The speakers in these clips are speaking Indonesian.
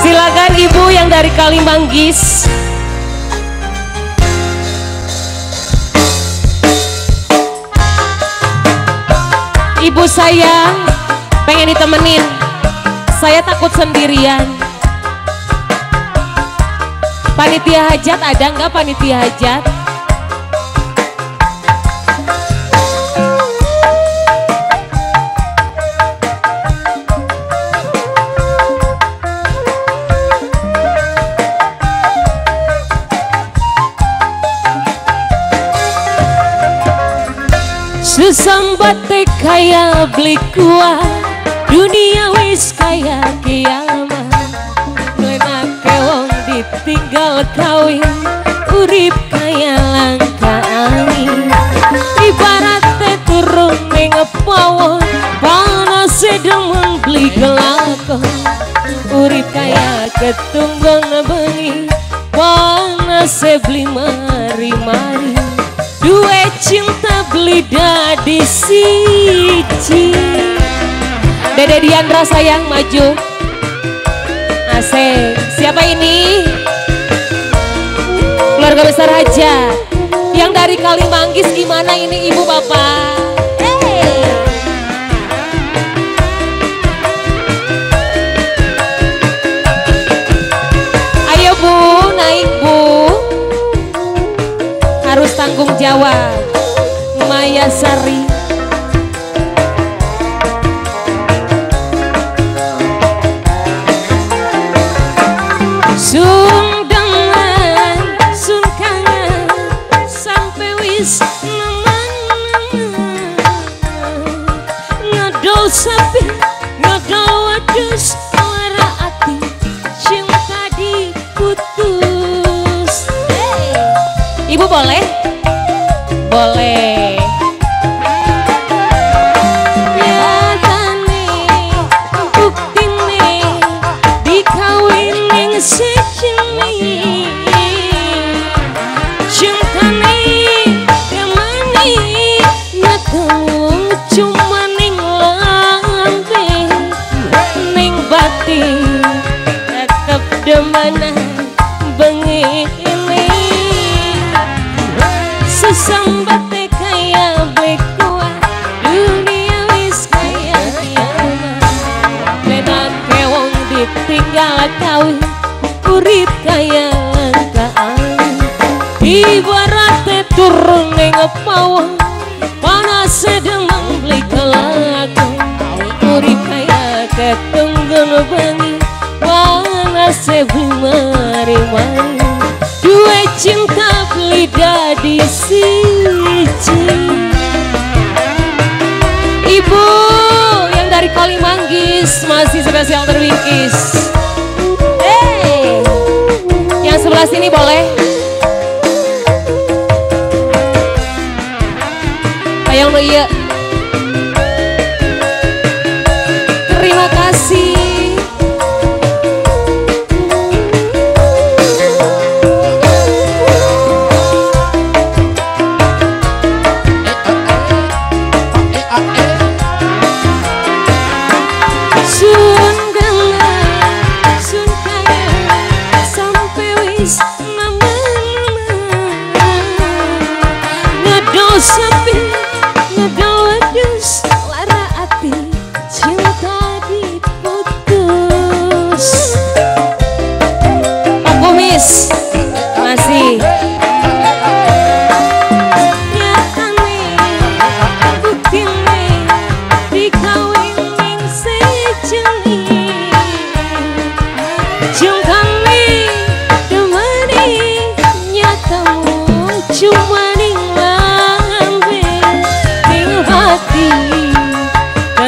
Silakan ibu yang dari Kalimanggis. Ibu saya pengen ditemenin, saya takut sendirian. Panitia hajat ada nggak panitia hajat? Sesambat kaya beli kuah, dunia wis kaya kiamat. Lenake wong ditinggal kawin, urip kaya langka angin. Ibaratnya turun ning pawon, panas demeng beli kelakon. Urip kaya ketunggang bengi, panas beli mari-mari. Dua cinta beli dadi siji. Dede Diandra sayang maju. Asik. Siapa ini? Keluarga besar Hajat. Yang dari Kalimanggis gimana ini ibu bapak? Ayo bu, naik bu. Harus tanggung jawab. Maya Sari. Sun dengan sun kangen sampai wis nemen ngedol sapi ngedol wedus lara ati cinta diputus. Ibu boleh? Boleh. Nyatane buktine dikawin ning sejeni. Cintane demani ngetemu cuma ning lambe, ning batin tetep demenan bengi. Sesambat kaya beli kuah, dunia wis kaya kiamat. Lenake wong ditinggal kawin, urip kaya langka angin. Ibaratnya turun ning pawon, panas demeng beli kelakon. Urip kaya ketunggal bengi, panas beli mari-mari. Dua cinta beli dadi siji. Ibu yang dari Kalimanggis masih spesial terwingkis. Yang sebelah sini boleh. Hayang lo iya. Terima kasih. Sapi ngedol wedus lara ati cinta diputus. Pak Kumis masih. Nyatane buktine dikawin ning sejeni. Jungkane demani nyatamu cuma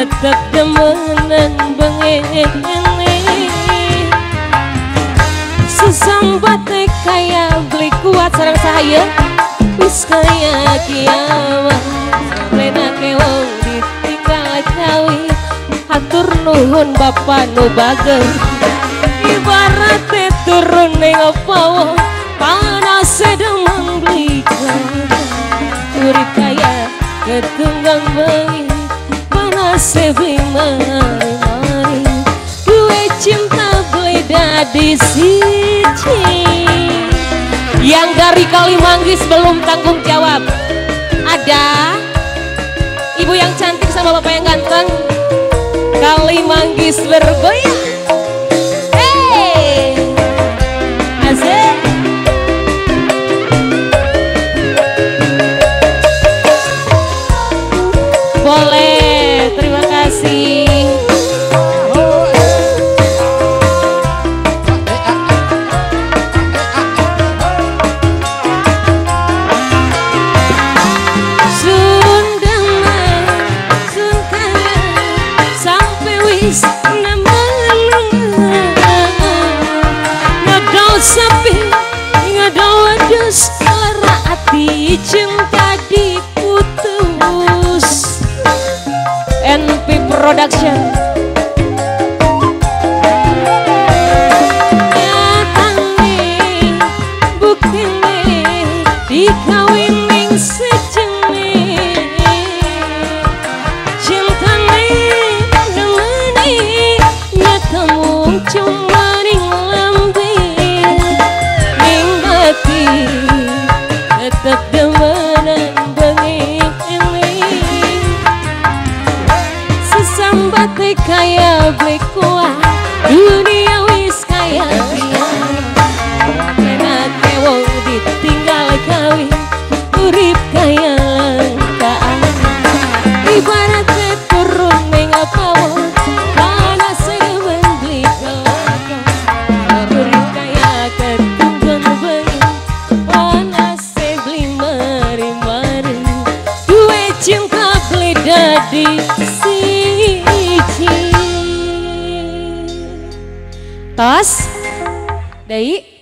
tetep demenan bengi. Sesambat kaya beli kuat sareng saya wis kaya kiamat. Lenake wong ditinggal kawin, hatur nuhun bapak nu bager. Ibaratnya turun ning pawon, panas demeng beli urip kaya ketunggang bengi, panas beli mari-mari. jadi siji. Yang dari Kalimanggis belum tanggung jawab. Ada ibu yang cantik sama bapak yang ganteng. Kalimanggis bergoyang. Hey, asik. Boleh, terima kasih. Selera hati cinta diputus. NP Production. Nyatane buktine dikawin ning sejene. Cintane nemeni nyata mung cuma ning lambe ning hati. Tetap demenan bengi-bengi sesambate kaya blekua dunia wis kaya dia enak wong ditinggal kawin urip kaya langkaan ibarat turun ning pawon panas semen beli kelakon urip kaya ketunggon bengi panas cinta beli dadi siji. Tos, Dai.